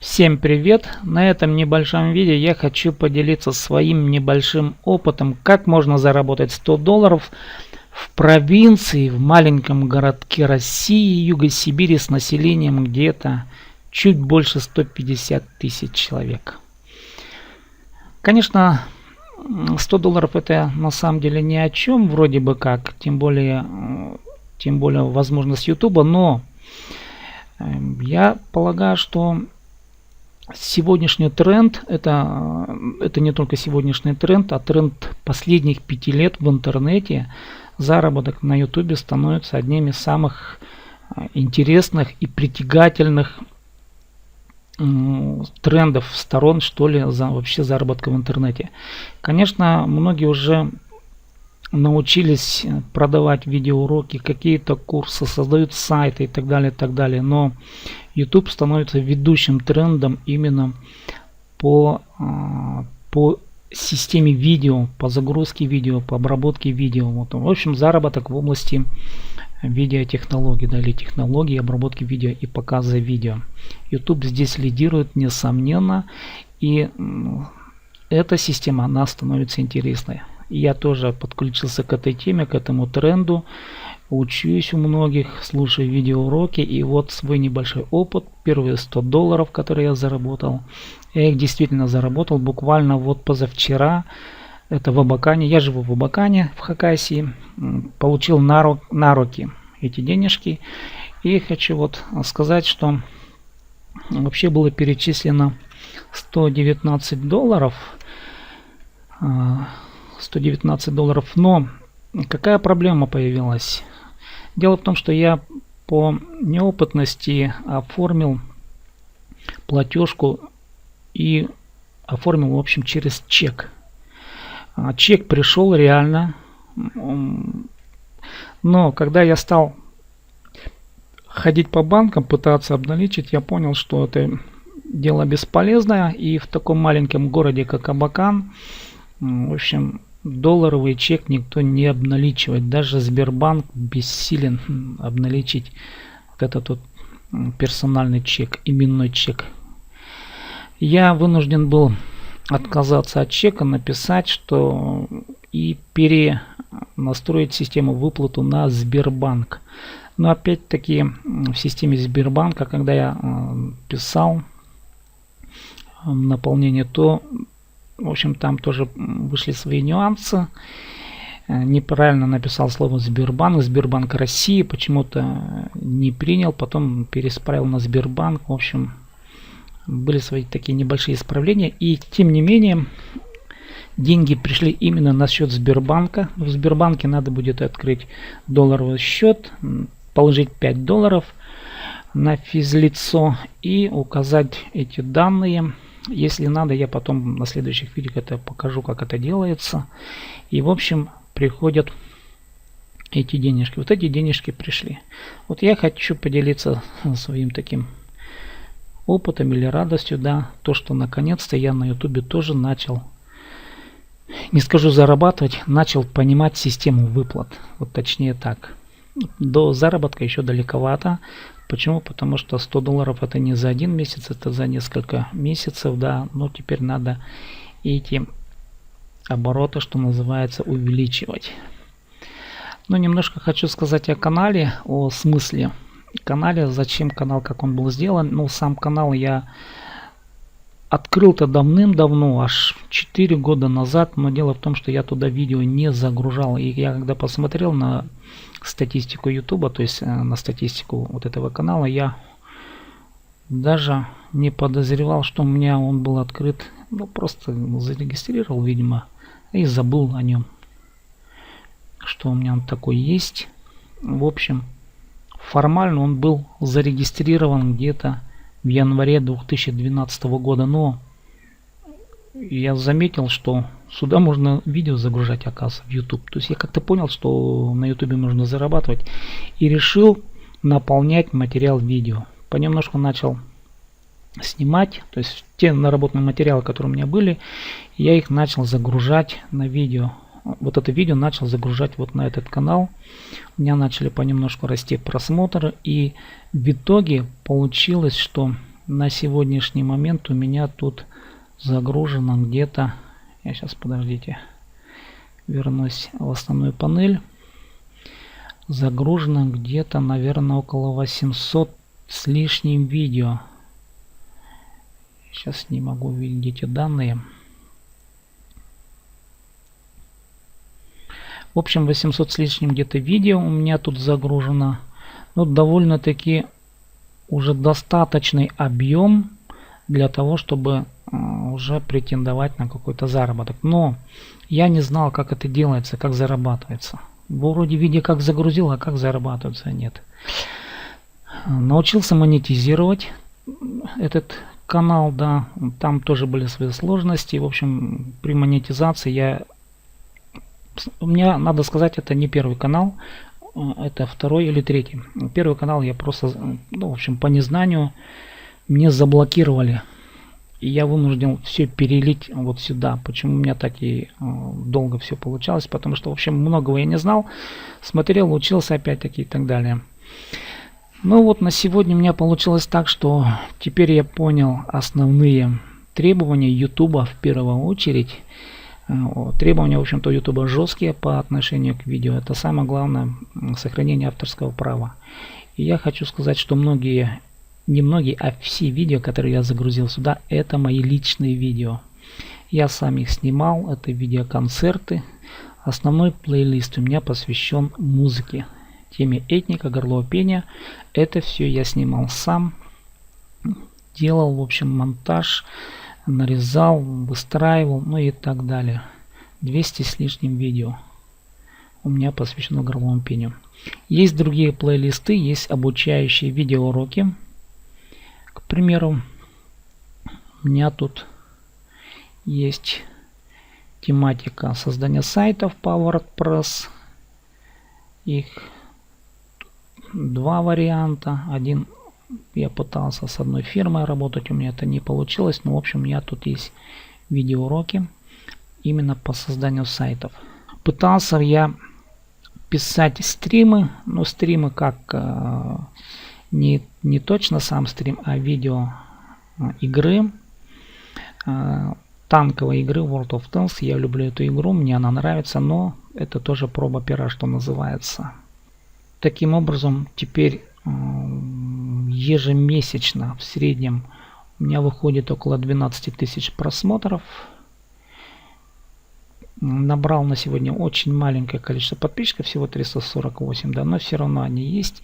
Всем привет! На этом небольшом видео я хочу поделиться своим небольшим опытом, как можно заработать $100 в провинции, в маленьком городке России, Юга Сибири, с населением где-то чуть больше 150 тысяч человек. Конечно, $100 это на самом деле ни о чем, вроде бы как, тем более возможность YouTube, но я полагаю, что сегодняшний тренд, это не только сегодняшний тренд, а тренд последних 5 лет в интернете. Заработок на YouTube становится одним из самых интересных и притягательных трендов, сторон, что ли, вообще заработка в интернете. Конечно, многие уже научились продавать видеоуроки, какие-то курсы, создают сайты и так далее, но YouTube становится ведущим трендом именно по системе видео, по загрузке видео, по обработке видео. Вот, в общем, заработок в области видеотехнологий, или технологии обработки видео и показа видео. YouTube здесь лидирует, несомненно, и эта система, она становится интересной. Я тоже подключился к этой теме, к этому тренду. Учусь у многих, слушаю видеоуроки, и вот свой небольшой опыт. Первые $100, которые я заработал. Я их действительно заработал буквально вот позавчера. Это в Абакане. Я живу в Абакане, в Хакасии. Получил на руки эти денежки. И хочу вот сказать, что вообще было перечислено $119. $119, но какая проблема появилась? Дело в том, что я по неопытности оформил платежку и оформил, в общем, через чек. Чек пришел реально, но когда я стал ходить по банкам, пытаться обналичить, я понял, что это дело бесполезное, и в таком маленьком городе, как Абакан, в общем, долларовый чек никто не обналичивает. Даже Сбербанк бессилен обналичить вот этот вот персональный чек, именной чек. Я вынужден был отказаться от чека, написать, что и перенастроить систему выплату на Сбербанк. Но опять-таки в системе Сбербанка, когда я писал наполнение, то в общем, там тоже вышли свои нюансы. Неправильно написал слово Сбербанк. Сбербанк России почему-то не принял. Потом пересправил на Сбербанк. В общем, были свои такие небольшие исправления. И тем не менее, деньги пришли именно на счет Сбербанка. В Сбербанке надо будет открыть долларовый счет, положить $5 на физлицо и указать эти данные. Если надо, я потом на следующих видео это покажу, как это делается. И в общем приходят эти денежки. Вот эти денежки пришли. Вот я хочу поделиться своим таким опытом или радостью, да, то, что наконец-то я на YouTube тоже начал, не скажу зарабатывать, начал понимать систему выплат. Вот точнее так. До заработка еще далековато. Почему? Потому что $100 это не за один месяц, это за несколько месяцев, да. Но теперь надо эти обороты, что называется, увеличивать. Но немножко хочу сказать о канале, о смысле канала, зачем канал, как он был сделан. Ну, сам канал я открыл-то давным-давно, аж 4 года назад, но дело в том, что я туда видео не загружал. И я когда посмотрел на статистику YouTube, то есть на статистику вот этого канала, я даже не подозревал, что у меня он был открыт. Ну, просто зарегистрировал, видимо, и забыл о нем, что у меня он такой есть. В общем, формально он был зарегистрирован где-то в январе 2012 года, но я заметил, что сюда можно видео загружать, оказывается, в YouTube. То есть я как-то понял, что на YouTube можно зарабатывать, и решил наполнять материал видео. Понемножку начал снимать, то есть те наработанные материалы, которые у меня были, я их начал загружать на видео. Вот это видео начал загружать вот на этот канал. У меня начали понемножку расти просмотры, и в итоге получилось, что на сегодняшний момент у меня тут загружено где-то, я сейчас, подождите, вернусь в основную панель, загружено где-то, наверное, около 800 с лишним видео. Сейчас не могу видеть эти данные. В общем, 800 с лишним где-то видео у меня тут загружено. Ну, довольно-таки уже достаточный объем для того, чтобы уже претендовать на какой-то заработок. Но я не знал, как это делается, как зарабатывается. Вроде видео как загрузил, а как зарабатывается нет. Научился монетизировать этот канал, да. Там тоже были свои сложности. В общем, при монетизации у меня, надо сказать, это не первый канал. Это второй или третий. Первый канал я просто, ну, в общем, по незнанию мне заблокировали. И я вынужден все перелить вот сюда. Почему у меня так и долго все получалось? Потому что, в общем, многого я не знал. Смотрел, учился опять-таки и так далее. Ну вот на сегодня у меня получилось так, что теперь я понял основные требования YouTube в первую очередь. Требования, в общем-то, YouTube жесткие по отношению к видео. Это самое главное, сохранение авторского права. И я хочу сказать, что не многие, а все видео, которые я загрузил сюда, это мои личные видео. Я сам их снимал, это видеоконцерты. Основной плейлист у меня посвящен музыке, теме этника, горлового пения. Это все я снимал сам, делал, в общем, монтаж, нарезал, выстраивал, ну и так далее. 200 с лишним видео у меня посвящено горловому пению. Есть другие плейлисты, есть обучающие видеоуроки. К примеру, у меня тут есть тематика создания сайтов по WordPress. Их два варианта. Один я пытался с одной фирмой работать, у меня это не получилось, но в общем у меня тут есть видеоуроки именно по созданию сайтов. Пытался я писать стримы, но стримы как не точно сам стрим, а видео игры, танковой игры World of Tanks. Я люблю эту игру, мне она нравится, но это тоже проба пера, что называется. Таким образом, теперь ежемесячно в среднем у меня выходит около 12 тысяч просмотров. Набрал на сегодня очень маленькое количество подписчиков, всего 348, да, но все равно они есть.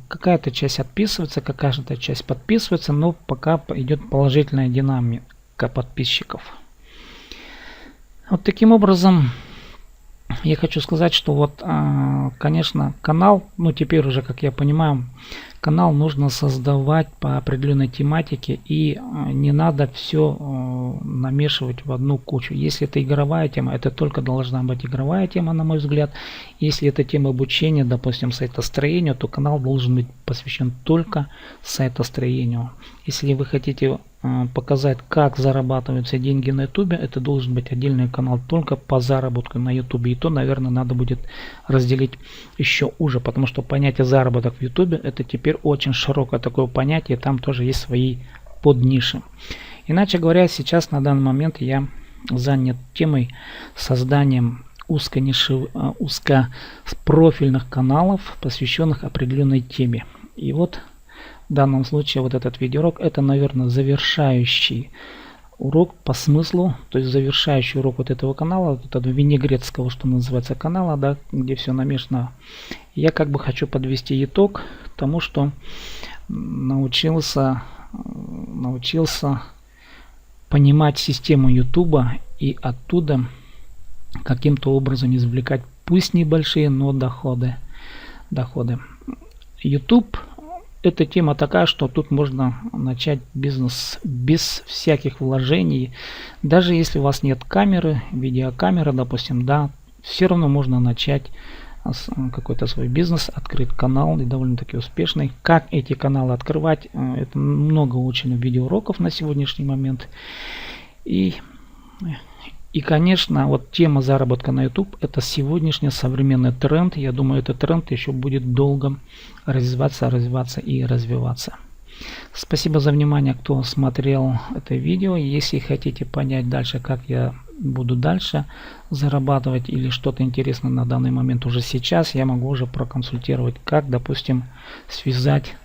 Какая-то часть отписывается, какая-то часть подписывается, но пока идет положительная динамика подписчиков. Вот таким образом я хочу сказать, что вот, конечно, канал, ну теперь уже, как я понимаю, канал нужно создавать по определенной тематике, и не надо все намешивать в одну кучу. Если это игровая тема, это только должна быть игровая тема, на мой взгляд. Если это тема обучения, допустим, сайтостроению, то канал должен быть посвящен только сайтостроению. Если вы хотите показать, как зарабатываются деньги на YouTube, это должен быть отдельный канал только по заработку на YouTube. И то, наверное, надо будет разделить еще уже, потому что понятие заработок в YouTube это теперь очень широкое такое понятие, там тоже есть свои подниши. Иначе говоря, сейчас на данный момент я занят темой созданием узкопрофильных каналов, посвященных определенной теме. И вот в данном случае вот этот видеоурок, это, наверное, завершающий урок по смыслу, то есть завершающий урок вот этого канала, вот этого винегретского, что называется, канала, да, где все намешано. Я как бы хочу подвести итог тому, что научился понимать систему YouTube и оттуда каким-то образом извлекать, пусть небольшие, но доходы. YouTube эта тема такая, что тут можно начать бизнес без всяких вложений. Даже если у вас нет камеры, видеокамеры, допустим, да, все равно можно начать какой-то свой бизнес, открыть канал, и довольно-таки успешный. Как эти каналы открывать, это много очень видеоуроков на сегодняшний момент. И, конечно, вот тема заработка на YouTube это сегодняшний современный тренд. Я думаю, этот тренд еще будет долго развиваться и развиваться. Спасибо за внимание, кто смотрел это видео. Если хотите понять дальше, как я буду дальше зарабатывать или что-то интересное на данный момент уже сейчас, я могу уже проконсультировать, как, допустим, связать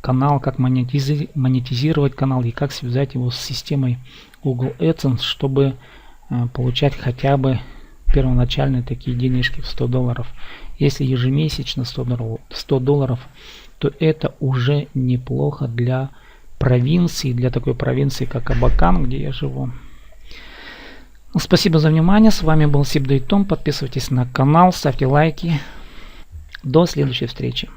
канал, как монетизировать канал и как связать его с системой Google AdSense, чтобы получать хотя бы первоначальные такие денежки в $100. Если ежемесячно $100, то это уже неплохо для провинции, для такой провинции, как Абакан, где я живу. Спасибо за внимание. С вами был Сиб Дейтом. Подписывайтесь на канал, ставьте лайки. До следующей встречи.